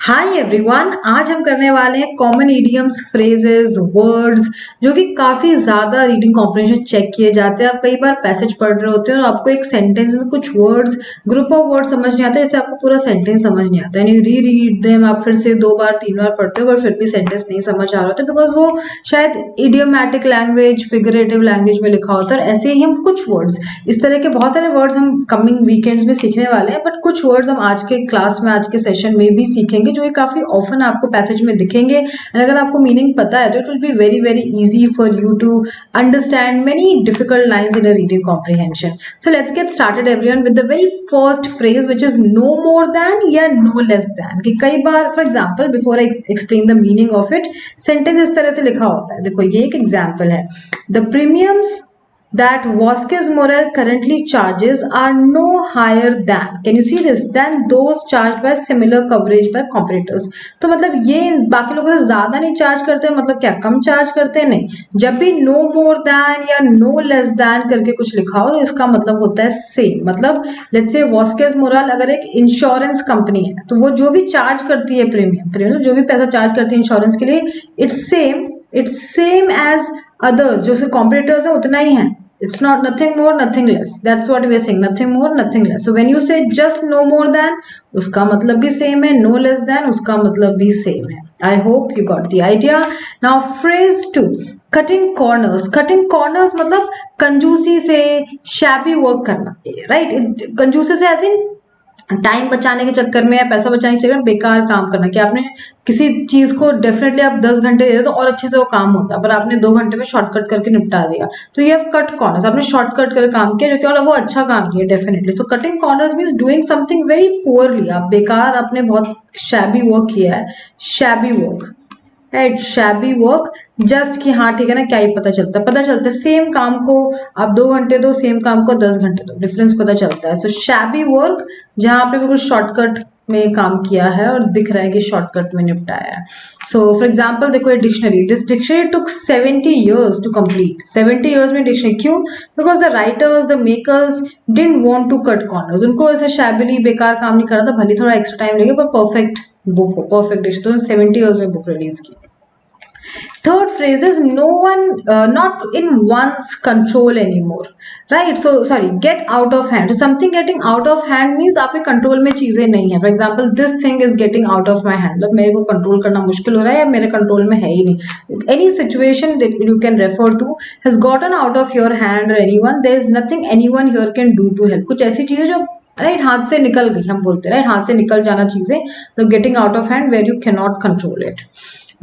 Hi everyone, आज हम करने वाले हैं कॉमन इडियम्स, फ्रेजेस, वर्ड्स जो कि काफी ज्यादा रीडिंग कॉम्प्रिहेंशन चेक किए जाते हैं। आप कई बार पैसेज पढ़ रहे होते हैं और आपको एक सेंटेंस में कुछ वर्ड्स, ग्रुप ऑफ वर्ड्स समझ नहीं आते, जैसे आपको पूरा सेंटेंस समझ नहीं आता, यानी री रीड देम, आप फिर से 2 बार 3 बार पढ़ते हो पर फिर भी सेंटेंस नहीं समझ आ रहा होता बिकॉज वो शायद इडियोमैटिक लैंग्वेज, फिगरेटिव लैंग्वेज में लिखा होता है। ऐसे ही हम कुछ वर्ड्स, इस तरह के बहुत सारे वर्ड्स हम कमिंग वीकेंड्स में सीखने वाले हैं, बट कुछ वर्ड्स हम आज के क्लास में, आज के सेशन में भी सीखेंगे जो काफी ऑफन आपको पैसेज में दिखेंगे। एंड अगर आपको मीनिंग पता है तो it will be very very easy for you to understand many difficult lines in a reading comprehension. So let's get started everyone with the very first phrase which is no more than या no less than. कि कई बार for example, before I explain the meaning of it, sentence इस तरह से लिखा होता है। देखो ये एक एग्जाम्पल है, the premiums that Vasquez Morel currently charges are no higher than, can you see this, than those charged by similar coverage by competitors। तो मतलब ये बाकी लोगों से ज्यादा नहीं चार्ज करते, मतलब क्या कम चार्ज करते हैं? नहीं। जब भी no more than या no less than करके कुछ लिखा हो तो इसका मतलब होता है सेम। मतलब लेट्स से Vasquez Morel अगर एक इंश्योरेंस कंपनी है तो वो जो भी चार्ज करती है प्रीमियम जो भी पैसा चार्ज करती है इंश्योरेंस के लिए, इट्स सेम एज अदर्स, जो उसके कॉम्पिटिटर्स है उतना ही है। It's not nothing more, nothing less. That's what we are saying. Nothing more, nothing less. So when you say just no more than, उसका मतलब भी सेम है, no less than उसका मतलब भी सेम है। I hope you got the idea. Now phrase 2, cutting corners. Cutting corners मतलब कंजूसी से, shabby work करना, right? कंजूसी से as in टाइम बचाने के चक्कर में या पैसा बचाने के चक्कर में बेकार काम करना। कि आपने किसी चीज को डेफिनेटली आप 10 घंटे दे दो तो और अच्छे से वो काम होता, पर आपने 2 घंटे में शॉर्टकट करके निपटा दिया, तो ये कट कॉर्नर्स, आपने शॉर्टकट करके काम किया, जो कि वो अच्छा काम किया डेफिनेटली। सो cutting corners means doing something very poorly, आप बेकार, आपने बहुत शैबी वर्क किया है, shabby work, right, shabby work. Just कि हाँ ठीक है ना, क्या ही पता चलता है, सेम काम को आप 2 घंटे दो, सेम काम को 10 घंटे दो, डिफरेंस पता चलता है। सो शैबी वर्क, जहां पे बिल्कुल शॉर्टकट में काम किया है और दिख रहा है कि शॉर्टकट में निपटाया है। सो फॉर एग्जाम्पल देखो ये dictionary, this dictionary took 70 years to complete. 70 years में डिक्शनरी, क्यों? Because the writers, the makers didn't want to cut corners. उनको ऐसे शैबिली बेकार काम नहीं करना था, भले थोड़ा एक्स्ट्रा टाइम लगे पर परफेक्ट बुक हो, परफेक्ट डिक्शनरी, तो 70 years में बुक रिलीज की। Third phrase is no one, not in one's control anymore, right? So sorry, get out of hand. So something getting out of hand means आपके control में चीजें नहीं है। For example, this thing is getting out of my hand, मतलब मेरे को control करना मुश्किल हो रहा है या मेरे कंट्रोल में है ही नहीं। Any situation that you can refer to has gotten out of your hand or anyone, there is nothing anyone here can do to help। कुछ ऐसी चीजें जो राइट हाथ से निकल गई, हम बोलते हैं राइट, हाथ से निकल जाना चीजें, तो getting out of hand where you can not control it.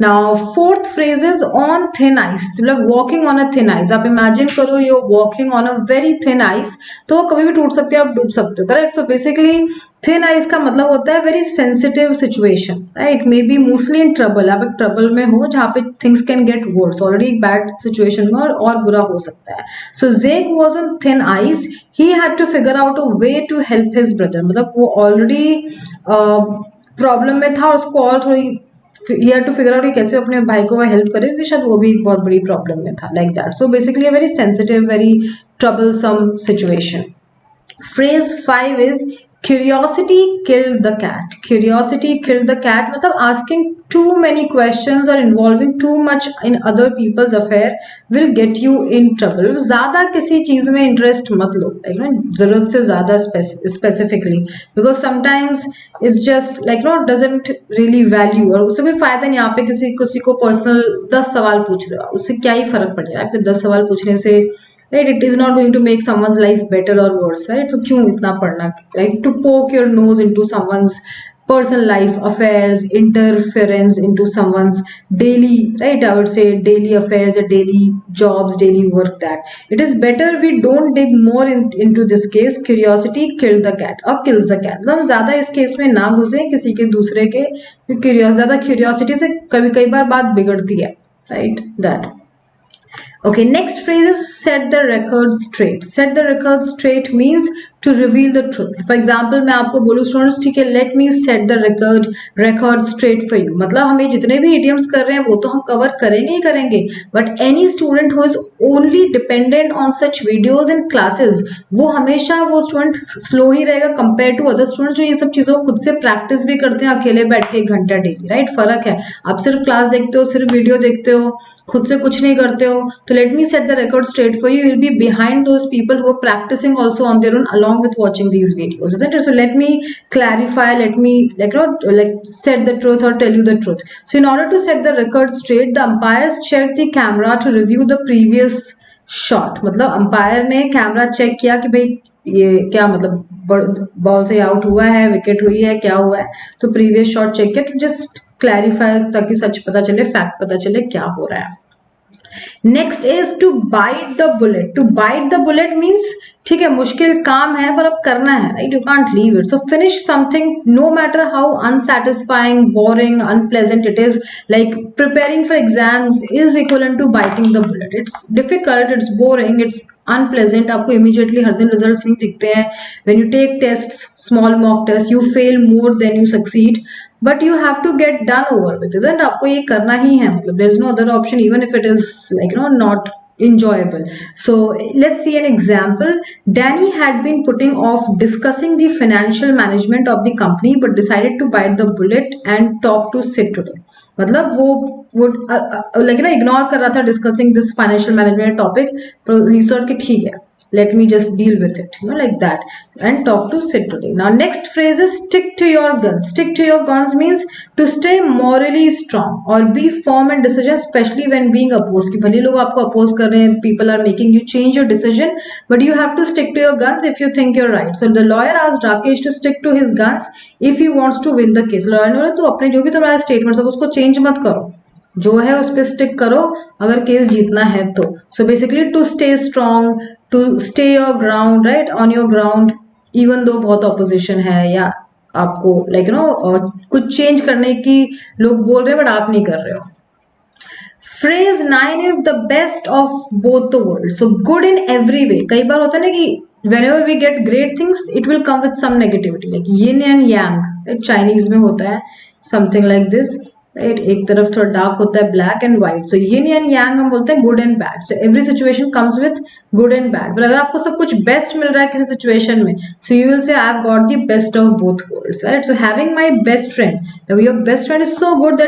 Now fourth phrase is on thin ice, मतलब walking on a thin ice. आप इमेजिन करो you walking on a very thin ice, तो वो कभी भी टूट सकती है, आप डूब सकते हो, correct? So basically thin ice का मतलब होता है very sensitive situation, right? May be mostly in trouble, आप एक ट्रबल में हो जहाँ पे things can get worse, already एक बैड सिचुएशन में और बुरा हो सकता है। So Jake was on thin ice, he had to figure out a way to help his brother. मतलब वो ऑलरेडी प्रॉब्लम में था और उसको और थोड़ी he had to figure out कि कैसे अपने भाई को वह हेल्प करे, क्योंकि शायद वो भी एक बहुत बड़ी प्रॉब्लम में था, like that. So basically a very sensitive, very troublesome situation. Phrase 5 is curiosity killed the cat. Curiosity killed the cat मतलब asking too many questions or involving too much in other people's affair will get you in trouble। ज़्यादा किसी चीज़ में interest मत लो, ज़रूरत से ज़्यादा specifically, because sometimes it's just doesn't really value, और उससे कोई फायदा नहीं। यहाँ पे किसी को पर्सनल 10 सवाल पूछ रहे हो, उससे क्या ही फर्क पड़ रहा है? आपके 10 सवाल पूछने से, right, it is not going to make someone's life better or worse, right? तो क्यों इतना पढ़ना, like to poke your nose into someone's personal life affairs, interference into someone's daily, right, I would say daily affairs or daily jobs, daily work, that it is better we don't dig more into this case। curiosity killed the cat or kills the cat, मतलब ज्यादा इस case में ना घुसे किसी के दूसरे के, ज्यादा क्यूरियोसिटी से कई बार बात बिगड़ती है, right, that। Okay, next phrase is set the record straight। Set the record straight means to reveal the truth. For example, मैं आपको बोलूँ स्टूडेंट्स, ठीक है, let me set the record straight for you. मतलब हम ये जितने भी idioms कर रहे हैं वो तो हम cover करेंगे ही करेंगे, but any student who is only dependent on such videos in classes, वो हमेशा वो स्टूडेंट स्लो ही रहेगा कंपेयर टू अदर स्टूडेंट जो ये सब चीजों को खुद से प्रैक्टिस भी करते हैं अकेले बैठ के 1 घंटा डेली, राइट? फर्क है, आप सिर्फ क्लास देखते हो, सिर्फ वीडियो देखते हो, खुद से कुछ नहीं करते हो. तो let me set the record straight for you. You'll be behind those people who are practicing also on their own along with watching these videos, isn't it? So let me clarify, let me set the truth or tell you the truth. So in order to set the record straight, the umpires check the camera to review the previous shot. मतलब umpire ने camera check किया कि भाई ये क्या, मतलब ball से out हुआ है, विकेट हुई है, क्या हुआ है, तो प्रीवियस शॉट चेक किया, तो जस्ट क्लैरिफाई, ताकि सच पता चले, फैक्ट पता चले क्या हो रहा है. Next is to bite the bullet. To bite the bullet means, ठीक है, मुश्किल काम है पर अब करना है, right? You can't leave it. So finish something no matter how unsatisfying, boring, unpleasant it is. Like preparing for exams is equal to biting the bullet. It's difficult, it's boring, it's unpleasant. आपको immediately हर दिन results नहीं दिखते हैं. When you take test, small mock test, you fail more than you succeed, but you have to get done over with it. आपको ये करना ही है, मतलब there is no other option even if it is like not enjoyable. So let's see an example. Danny had been putting off discussing the financial management of the company but decided to bite the bullet and talk to Sid today. मतलब वो ignore कर रहा था discussing this financial management topic, but he thought कि ठीक है, let me just deal with it, like that, and talk to Sid today. Now next phrase is stick to your guns. Stick to your guns means to stay morally strong or be firm in decision, especially when being opposed. कि भले लोग आपको oppose कर रहे हैं, people are making you change your decision, but you have to stick to your guns if you think you're right. So the lawyer asked Rakesh to stick to his guns if he wants to win the case. Lawyer ने बोला, तो अपने जो भी तुम्हारा statement है उसको change मत करो, जो है उस पर स्टिक करो अगर केस जीतना है तो. So basically to stay strong, to stay your ground, right, on your ground, even though बहुत ऑपोजिशन है या आपको कुछ चेंज करने की लोग बोल रहे हैं बट आप नहीं कर रहे हो. Phrase 9 is the best of both the worlds. So good in every way. कई बार होता है ना कि whenever we get great things, it will come with some negativity, like yin and yang. Chinese में होता है something like this. राइट, एक तरफ थोड़ा डार्क होता है, black and white. So yin and yang हम बोलते हैं good and bad. So every situation comes with good and bad. पर अगर आपको सब कुछ बेस्ट मिल रहा है किसी सिचुएशन में, so you will say I have got the best of both worlds, right? So having my best friend, your best friend is so good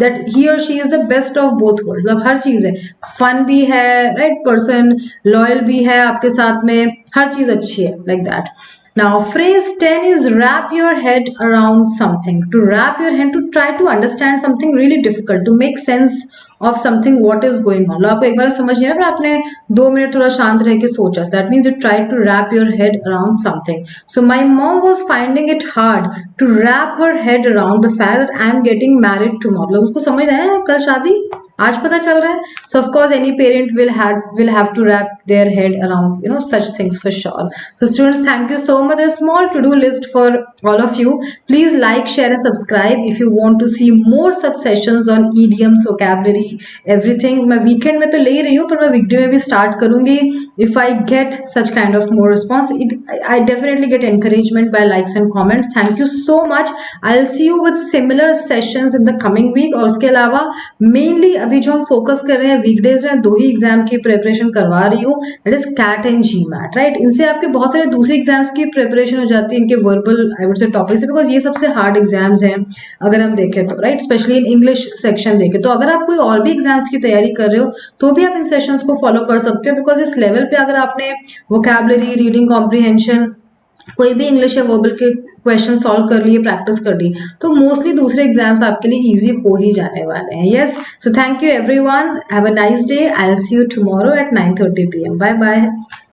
that he or she is the best of both worlds. अब हर चीज है, fun भी है, right, person loyal भी है आपके साथ में, हर चीज अच्छी है, like that. Now phrase 10 is wrap your head around something. To wrap your head, to try to understand something really difficult, to make sense of something what is going on. आपको एक बार समझ नहीं आया पर आपने 2 मिनट थोड़ा शांत रह के सोचा. So that means you try to wrap your head around something. So my mom was finding it hard to wrap her head around the fact that I am getting married tomorrow. उसको समझ आया कल शादी, आज पता चल रहा है. So of course any parent will have to wrap their head around such things for sure. So students, thank you so much. A small to-do list for all of you. Please like, share and subscribe if you want to see more such sessions on idioms, vocabulary, everything. मैं weekend में तो ले ही रही हूँ पर मैं वीकडे में भी स्टार्ट करूंगी. If I get such kind of more response, I definitely get encouragement by likes and comments. Thank you so much. I'll see you with similar sessions in the coming week. और उसके अलावा mainly अभी जो हम focus कर रहे हैं weekdays में 2 ही एग्जाम की प्रिपरेशन करवा रही हूँ, that is CAT and GMAT, right? इनसे आपके बहुत सारे दूसरे एग्जाम्स की प्रिपरेशन हो जाती है, इनके verbal I would say topic से, बिकॉज ये सबसे हार्ड एग्जाम्स हैं अगर हम देखें तो, right, specially in English section देखें तो. अगर आप कोई और भी एग्जाम्स की तैयारी कर रहे हो तो भी आप इन सेशंस को फॉलो कर सकते हो, बिकॉज इस लेवल पे अगर आपने वोकैबुलरी, रीडिंग कॉम्प्रीहेंशन, कोई भी इंग्लिश या वर्बल के क्वेश्चन सॉल्व कर लिए, प्रैक्टिस कर ली, तो मोस्टली दूसरे एग्जाम्स आपके लिए इजी हो ही जाने वाले हैं. Yes, so thank you everyone, have a nice day. I will see you tomorrow at 9:30 PM. Bye bye.